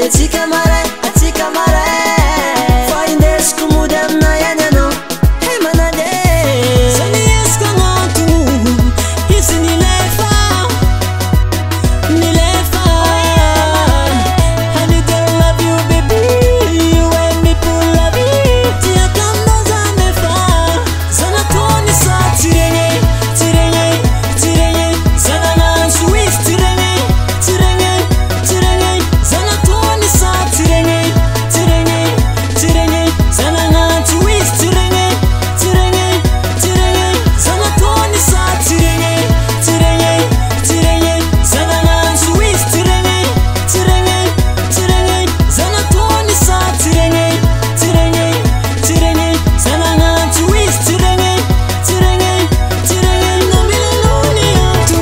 atsika mare fa indesiko mody amina ihany anao hey manandeha zany esiko agnato izy nilefa I need to love you baby you and me pour la vie tiaka aminao zany efa zanatony sa tiregny zanananso izy tiregny zanatony sa tiregny zanananso izy tiregny zanatony sa tiregny zanananso izy tiregny zanatony sa tiregny zanananso izy tiregny namilelony ato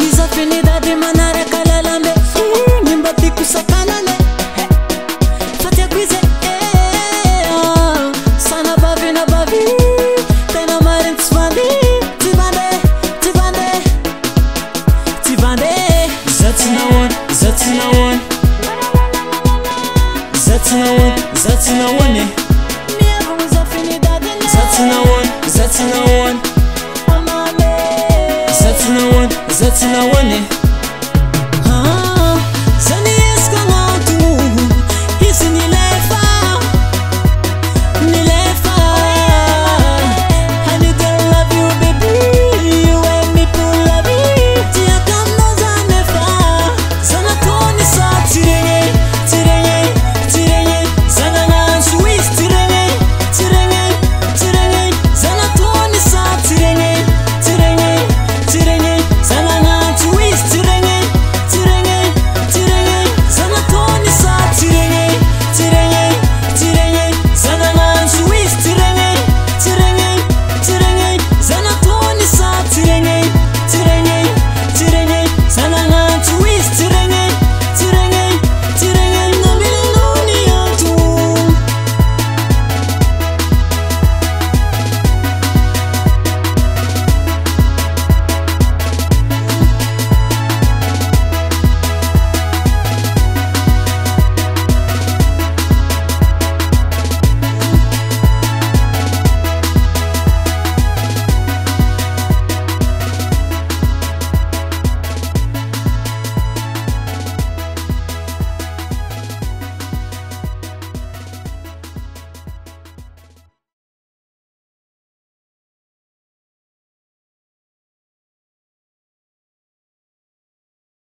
izy afinidady manaraka lalambe igny mba tiako sakanane fa tiako izy sana bavy tena mariny tsy vandeha zatsy nahoany miavagna izy afinidadiny zatsy nahoany